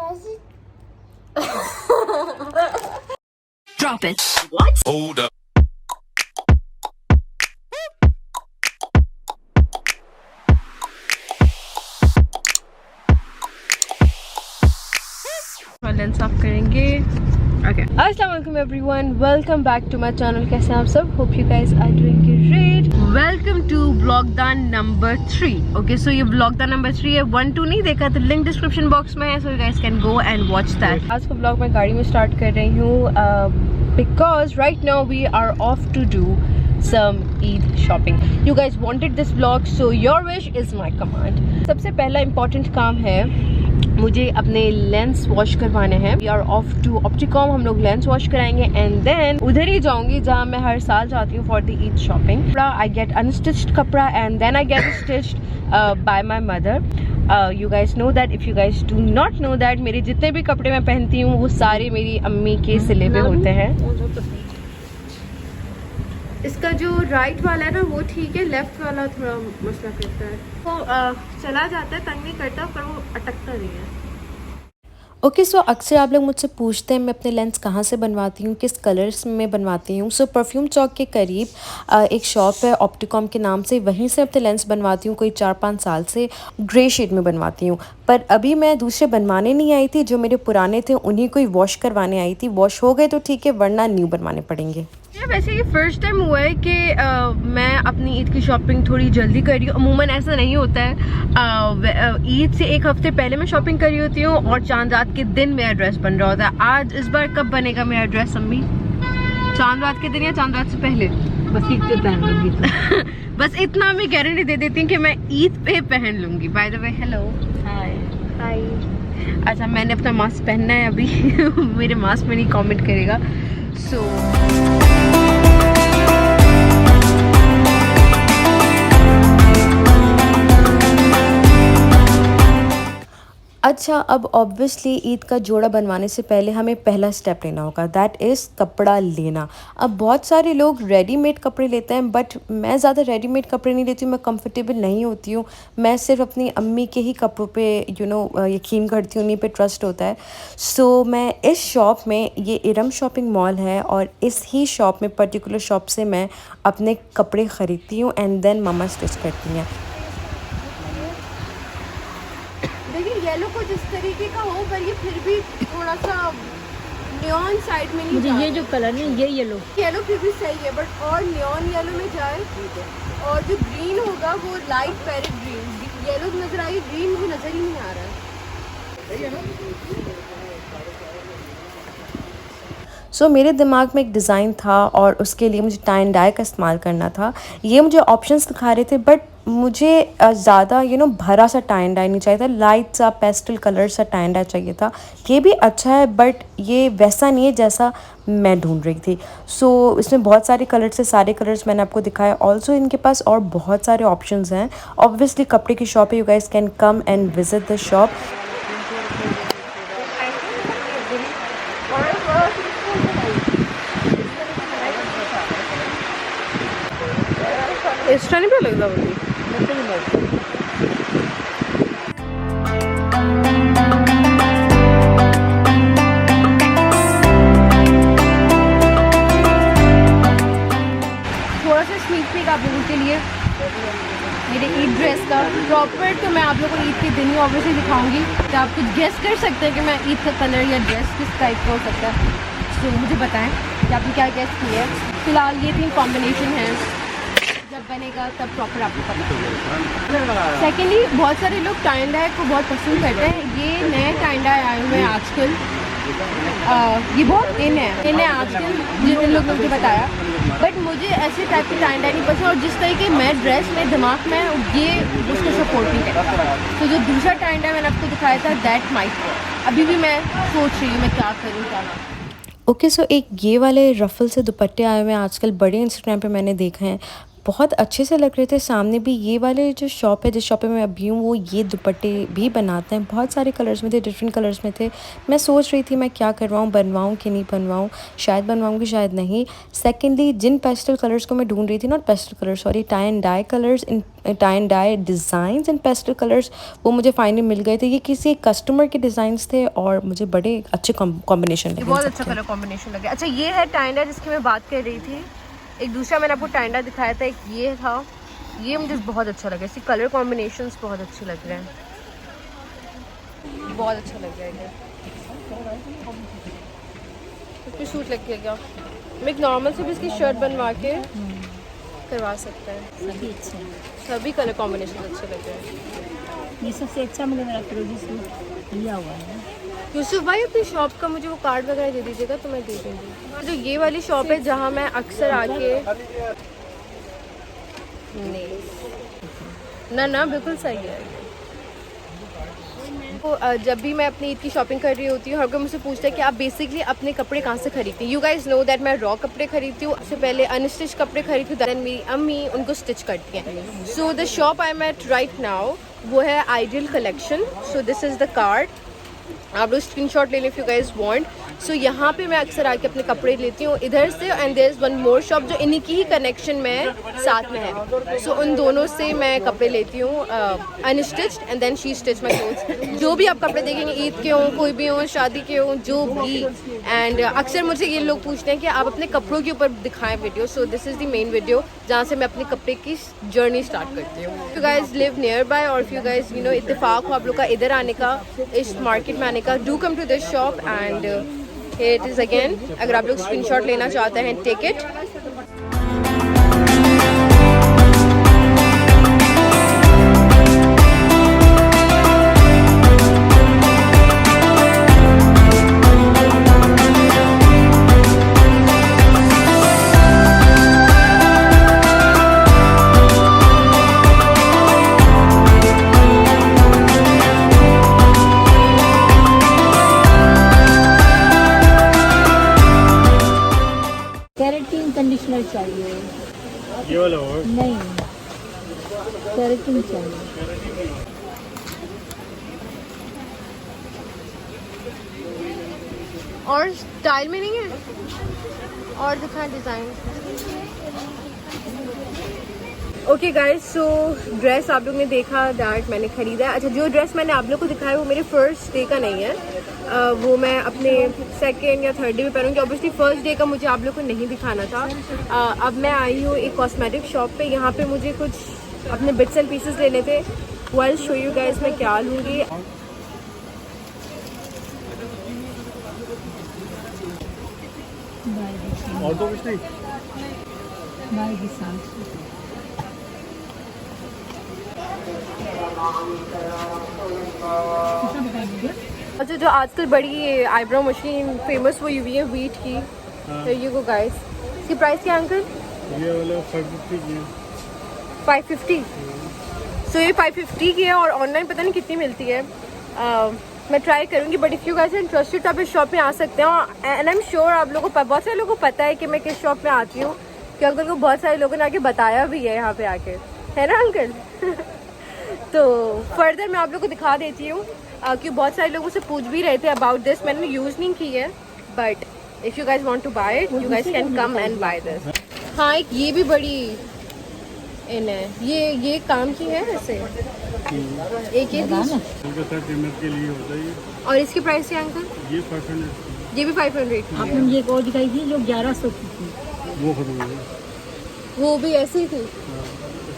Drop it. What? Hold up. Lens साफ करेंगे। Okay, अस्सलाम वालेकुम everyone, welcome back to my channel. कैसे हैं आप सब? Hope you guys are doing great. Welcome to व्लॉगदान नंबर 3। ओके, सो ये व्लॉगदान नंबर 3 है। 1 2 नहीं देखा तो लिंक डिस्क्रिप्शन बॉक्स में है, so you guys can go and watch that. आज का व्लॉग मैं गाड़ी में स्टार्ट कर रही हूँ because right now we are off to do some Eid shopping. You guys wanted this vlog, so your wish is my command. सबसे पहला important काम है, मुझे अपने लेंस वॉश करवाने हैं। We are off to Opticom, हम लोग लेंस वॉश कराएंगे एंड देन उधर ही जाऊंगी जहाँ मैं हर साल जाती हूँ for the Eid shopping. I get unstitched कपड़ा and then I get stitched by my mother. You guys know that. If you guys do not know that, मेरे जितने भी कपड़े मैं पहनती हूँ वो सारे मेरी अम्मी के सिले हुए होते हैं। इसका जो राइट वाला है ना वो ठीक है, लेफ्ट वाला थोड़ा मसला करता है। तो चला जाता है, तंग नहीं करता, पर वो अटकता नहीं है। ओके, सो अक्सर आप लोग मुझसे पूछते हैं मैं अपने लेंस कहाँ से बनवाती हूँ, किस कलर्स में बनवाती हूँ। सो परफ्यूम चौक के करीब एक शॉप है ऑप्टिकॉम के नाम से, वहीं से अपने लेंस बनवाती हूँ। कोई 4-5 साल से ग्रे शेड में बनवाती हूँ, पर अभी मैं दूसरे बनवाने नहीं आई थी। जो मेरे पुराने थे उन्हीं को ही वॉश करवाने आई थी। वॉश हो गए तो ठीक है, वरना न्यू बनवाने पड़ेंगे। वैसे ये फर्स्ट टाइम हुआ है कि मैं अपनी ईद की शॉपिंग थोड़ी जल्दी कर रही हूँ। अमूमन ऐसा नहीं होता है। ईद से एक हफ्ते पहले मैं शॉपिंग कर रही होती हूँ और चांद रात के दिन मेरा ड्रेस बन रहा होता है। आज इस बार कब बनेगा मेरा ड्रेस अम्मी? चांद रात के दिन या चांद रात से पहले? बस इतने पहन लूंगी। बस इतना मैं गारंटी दे देती हूँ कि मैं ईद पे पहन लूंगी। बाय द वे, हेलो, हाय हाय। अच्छा, मैंने अपना मास्क पहनना है अभी। मेरे मास्क में नहीं कमेंट करेगा। सो अच्छा, अब ऑब्वियसली ईद का जोड़ा बनवाने से पहले हमें पहला स्टेप लेना होगा, दैट इज़ कपड़ा लेना। अब बहुत सारे लोग रेडीमेड कपड़े लेते हैं, बट मैं ज़्यादा रेडीमेड कपड़े नहीं लेती हूँ। मैं कंफर्टेबल नहीं होती हूँ। मैं सिर्फ अपनी अम्मी के ही कपड़ों पे यकीन करती हूँ, उन्हीं पे ट्रस्ट होता है। सो मैं इस शॉप में, ये इरम शॉपिंग मॉल है, और इस ही शॉप में, पर्टिकुलर शॉप से मैं अपने कपड़े ख़रीदती हूँ एंड देन मम्मा स्टिच करती हैं। येलो कुछ इस तरीके का हो, पर ये फिर भी थोड़ा सा नियॉन साइड में नहीं। मुझे ये जो कलर है ये येलो फिर भी सही है, बट और नियॉन येलो में जाए। और जो ग्रीन होगा वो लाइट पैरेट ग्रीन। येलो नजर आई, ग्रीन मुझे नजर ही नहीं आ रहा है। सो मेरे दिमाग में एक डिज़ाइन था और उसके लिए मुझे टाई एंड डाई का इस्तेमाल करना था। ये मुझे ऑप्शंस दिखा रहे थे, बट मुझे ज़्यादा भरा सा टाई एंड डाई नहीं चाहिए था। लाइट सा पेस्टल कलर सा टाई एंड डाई चाहिए था। ये भी अच्छा है, बट ये वैसा नहीं है जैसा मैं ढूंढ रही थी। सो इसमें बहुत सारे कलर से, सारे कलर्स मैंने आपको दिखाए। ऑल्सो इनके पास और बहुत सारे ऑप्शंस हैं। ऑब्वियसली कपड़े की शॉप है, you guys can come and visit the shop. इस टाइम पे लगता है थोड़ा सा स्नीक पीक आप लोगों के लिए मेरे ईद ड्रेस का। प्रॉपर तो मैं आप लोगों को ईद के दिन ही ऑब्वियसली दिखाऊंगी, तो आप कुछ गेस कर सकते हैं कि मैं ईद का कलर या ड्रेस किस टाइप का हो सकता है। तो मुझे बताएं कि आपने क्या गेस किया है। फिलहाल ये 3 कॉम्बिनेशन है, जब बनेगा तब प्रॉपर आपको पता चलेगा। सेकेंडली, बहुत सारे लोग टाई एंड डाई को बहुत पसंद करते हैं। ये नए टाई एंड डाई आए हुए हैं आजकल, ये बहुत इन है आजकल, जिन लोगों ने मुझे बताया। बट मुझे ऐसे टाइप की टाई एंड डाई नहीं पसंद, और जिस तरीके मैं ड्रेस में दिमाग में ये उसको सपोर्ट नहीं करता। तो जो दूसरा टाई एंड डाई मैंने आपको दिखाया था, दैट माइट। अभी भी मैं सोच रही हूँ मैं क्या करूँ क्या ना। ओके, सो एक ये वाले रफल से दुपट्टे आए हुए हैं आजकल, बड़े इंस्टाग्राम पे मैंने देखे हैं। बहुत अच्छे से लग रहे थे। सामने भी ये वाले जो शॉप है, जिस शॉप पे मैं अभी हूँ, वो ये दुपट्टे भी बनाते हैं। बहुत सारे कलर्स में थे, डिफरेंट कलर्स में थे। मैं सोच रही थी मैं क्या करवाऊँ, बनवाऊँ कि नहीं बनवाऊँ। शायद बनवाऊँगी, शायद नहीं। सेकेंडली, जिन पेस्टल कलर्स को मैं ढूंढ रही थी, not pastel colours, sorry, tie and dye colours, in tie and dye designs and pastel colours, वो मुझे फाइनली मिल गए थे। ये किसी कस्टमर के डिज़ाइंस थे और मुझे बड़े अच्छे कॉम्बिनेशन लगे। बहुत अच्छा कलर कॉम्बिनेशन लगे। अच्छा, ये है टाइंडा जिसकी मैं बात कर रही थी। एक दूसरा मैंने आपको टाइंडा दिखाया था, एक ये था। ये मुझे बहुत अच्छा लगा। इसकी कलर कॉम्बिनेशंस बहुत अच्छे लग रहे हैं, बहुत अच्छा लग रहा है ये। कुछ सूट लग गया। मैं एक नॉर्मल से भी इसकी शर्ट बनवा के करवा सकते हैं। सभी अच्छे हैं। सभी कलर कॉम्बिनेशन अच्छे लग रहे हैं। ये सबसे अच्छा मुझे मेरा फिरोजी सूट लिया हुआ है। यूसुफ भाई, अपनी शॉप का मुझे वो कार्ड वगैरह दे दीजिएगा तो मैं दे दूँगी। जो ये वाली शॉप है जहाँ मैं अक्सर आके, नहीं ना बिल्कुल सही है। तो जब भी मैं अपनी ईद की शॉपिंग कर रही होती हूँ, हर कोई मुझसे पूछता है कि आप बेसिकली अपने कपड़े कहाँ से खरीदती हैं। यू गाइज नो दैट मैं रॉ कपड़े खरीदती हूँ। उससे पहले अनस्टिच कपड़े खरीदती हूँ, देन मेरी अम्मी उनको स्टिच करती हैं। So the shop I am at right now वो है ideal collection. So this is the card, आप लोग स्क्रीनशॉट ले लें if you guys want. So यहाँ पे मैं अक्सर आके अपने कपड़े लेती हूँ इधर से। And there is one more shop जो इन्हीं की ही कनेक्शन में साथ में है। सो उन दोनों से मैं कपड़े लेती हूँ, unstitched and then she stitch my clothes. जो भी आप कपड़े देखेंगे, ईद के हों, कोई भी हों, शादी के हों, जो भी। एंड अक्सर मुझे ये लोग पूछते हैं कि आप अपने कपड़ों के ऊपर दिखाएं video. So this is the main video जहाँ से मैं अपने कपड़े की जर्नी स्टार्ट करती हूँ। You guys live nearby or if you guys you know इत्तेफाक हो आप लोग का इधर आने का, इस मार्केट में आने का, do come to this shop and here it is again। अगर आप लोग स्क्रीनशॉट लेना चाहते हैं, टेक इट। केराटिन कंडीशनर चाहिए। ये वाला हो? नहीं, केराटिन चाहिए। और स्टाइल में नहीं है, और दिखाएं डिज़ाइन। ओके गाइज, सो ड्रेस आप लोग ने देखा दैट मैंने ख़रीदा है। अच्छा, जो ड्रेस मैंने आप लोग को दिखाया वो मेरे फर्स्ट डे का नहीं है, वो मैं अपने सेकेंड या थर्ड डे में पहनूंगी। ऑब्वियसली फर्स्ट डे का मुझे आप लोग को नहीं दिखाना था। अब मैं आई हूँ एक कॉस्मेटिक शॉप पे। यहाँ पे मुझे कुछ अपने बिट्स एंड पीसेस लेने थे। वेल शो यू गाइज मैं क्या लूँगी। और तो कुछ नहीं। बाय की सांस। अच्छा, जो आजकल बड़ी आईब्रो मशीन फेमस हुई हुई है वीट की, तो ये को गाइस, इसकी प्राइस क्या अंकल? ये वाला 550 की है। 550। सो ये 550 की है और ऑनलाइन पता नहीं कितनी मिलती है। मैं ट्राई करूँगी, but if you guys are interested तो आप इस शॉप में आ सकते हैं। एंड आई एम श्योर आप लोगों को, बहुत सारे लोगों को पता है कि मैं किस शॉप में आती हूँ, कि अंकल को बहुत सारे लोगों ने आके बताया भी है यहाँ पे आके, है ना अंकल? तो फर्दर मैं आप लोगों को दिखा देती हूँ, क्योंकि बहुत सारे लोगों से पूछ भी रहे थे अबाउट दिस। मैंने यूज़ नहीं की है, but if you guys want to buy it, you guys can come and buy this. हाँ, एक ये भी बड़ी इन है, ये काम की है वैसे। एक ये इनका 30 मिनट के लिए होता है ये। और इसकी प्राइस है अंकल? ये 500। ये भी 500 की। आपने मुझे एक और दिखाई थी जो 1100 की थी। वो खत्म हो गया। वो भी ऐसे ही थी।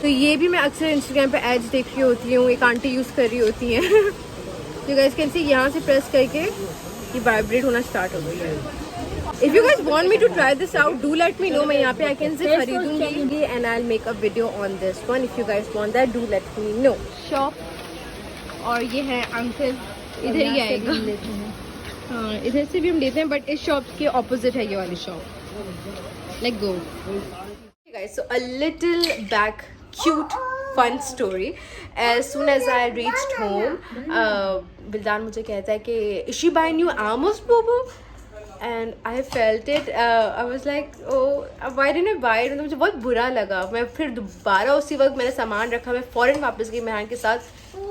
तो ये भी मैं अक्सर इंस्टाग्राम पे एड्स देख रही होती हूँ, एक आंटी यूज़ कर रही होती हैं। तो गाइस कैन सी, यहाँ से प्रेस करके ये वाइब्रेट होना स्टार्ट हो गई है। If you guys want me to try this out, do let me know. मैं यहाँ पे आके इनसे खरीदूंगी and I will make a video on this one. If you guys want that, do let me know. Shop, और ये है uncle, इधर ही आएगा। हाँ, इधर से भी हम लेते हैं, बट इस शॉप के ऑपोजिट है ये वाली shop. Let's go guys. So a little back cute fun story. As soon as I reached home, बिल्दान मुझे कहता है कि is she buying you Amos Bobo? and I felt it. I was like, oh, why didn't I buy it? मतलब मुझे बहुत बुरा लगा. मैं फिर दोबारा उसी वक्त मैंने सामान रखा. मैं फ़ौरन वापस गई मेहरान के साथ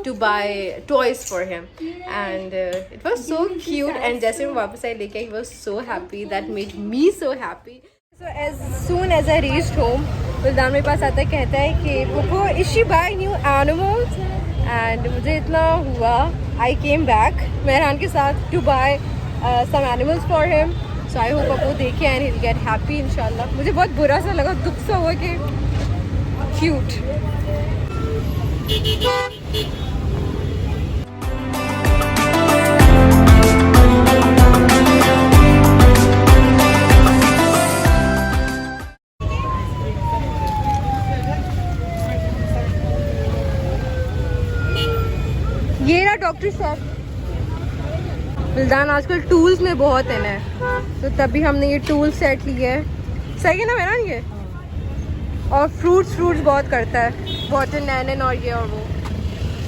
to buy toys for him, and it was so cute. And जैसे मैं वापस आई लेके, he was so happy. That made me so happy. So as soon as I reached home, विल्दान मेरे पास आता है, कहता है कि पुप्पू, is she buying new animals? And मुझे इतना हुआ, I came back मेहरान के साथ to buy some animals for him. So I hope अब वो देखे and he'll get happy इंशाल्लाह. मुझे बहुत बुरा सा लगा, दुख सा हुआ कि cute. ये रहा डॉक्टर साहब. विल्दान आजकल टूल्स में बहुत है, तो तभी हमने ये टूल सेट लिया है. सही है ना मेरा ये? और फ्रूट्स बहुत करता है, वाटरमेलन और ये और वो,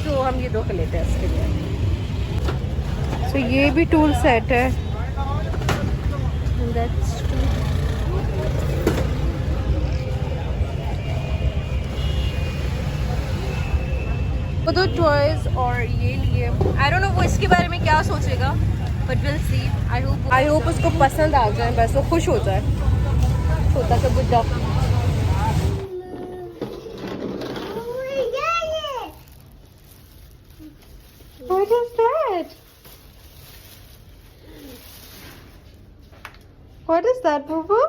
तो हम ये दो लेते हैं इसके लिए. तो ये भी टूल सेट है. वो दो टॉयज और ये लिए. आई डोंट नो वो इसके बारे में क्या सोचेगा, but will see. I hope उसको पसंद आ जाए, बस वो खुश हो जाए. छोटा सा बुड्ढा. What is that? What is that, Boo-Boo?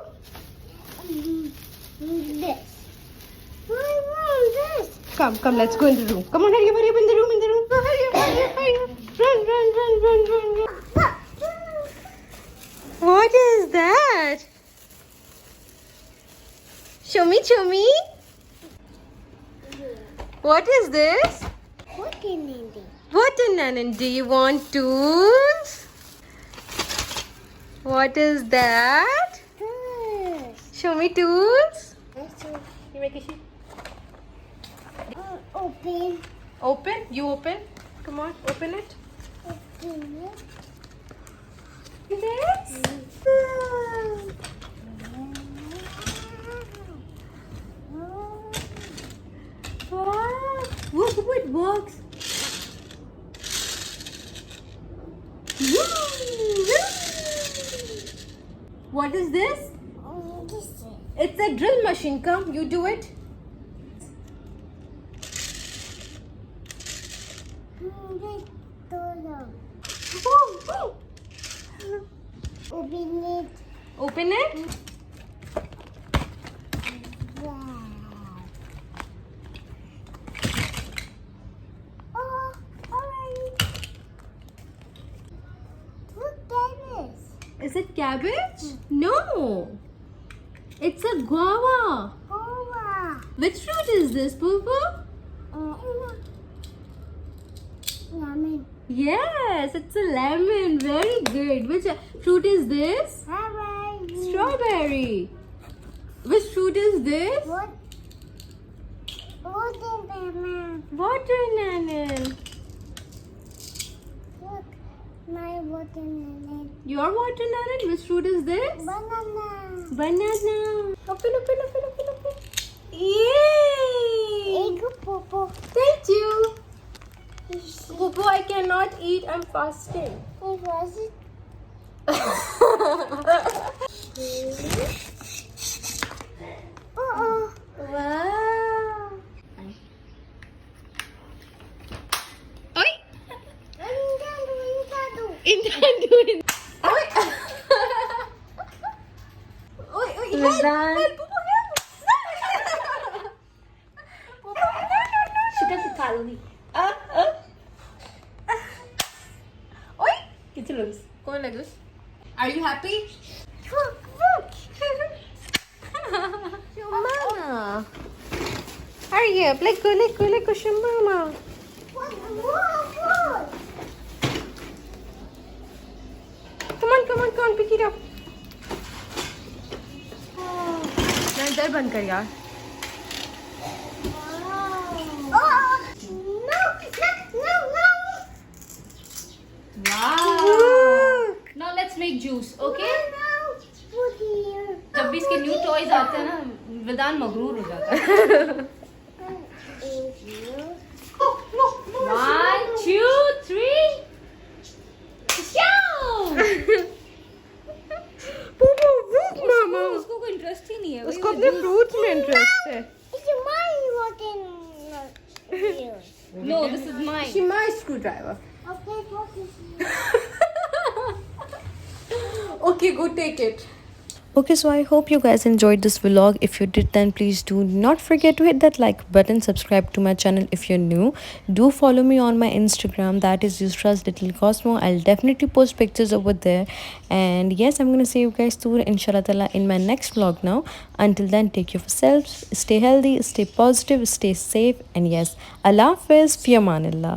This. I want this. Come, let's go in the room. Come on, hurry up in the room. Go, hurry up. Run. What is that? Show me. What is this? What in it? Watermelon. Do you want tools? What is that? This. Show me tools. Let's You make a sheet. open. Open? You open? Come on, open it. Open it. Yes. Wow. Look, it works. What is this? This is. It's a drill machine. Come, you do it. This door. Oh. Open it. Open it. Wow. Oh, alright. Look at this. Is it cabbage? No. It's a guava. Oh, Which fruit is this, Poo-Poo? lemon. Yes, it's a lemon. Very good. Which fruit is this? Alright. Strawberry. Which fruit is this? What? What is lemon? Watermelon. Look, my watermelon. Your watermelon? Which fruit is this? Banana. Banana. Open. Yay! Egg popo. Thank you. Popo, I cannot eat. I'm fasting. What was it? Oh. Wow. Oi! Intandu. Oi! Oi! Help! Popo, help! Popo, no. She doesn't follow me. Oi! It's loose. Go on, loose. Are you happy? Mama. Hurry up. Let go, show Mama. Come on, pick it up. दर बंद कर यार. Wow. Now let's make juice, okay? इसके new toys आते हैं ना, विदान मगरूर हो जाता है। 1 2 3 मामा उसको कोई इंटरेस्ट ही नहीं है, उसको अपने फ्रूट्स में इंटरेस्ट है। It's my rotten. No this is mine. She my screwdriver. Okay, what is Okay, go take it. Okay, so I hope you guys enjoyed this vlog. If you did, then please do not forget to hit that like button, subscribe to my channel if you're new. Do follow me on my Instagram, that is Yusra's Little Cosmo. I'll definitely post pictures over there. And yes, I'm gonna see you guys soon, inshallah ta'ala, in my next vlog now. Until then, take care of yourselves, stay healthy, stay positive, stay safe, and yes, Allah Hafiz, fi amanillah.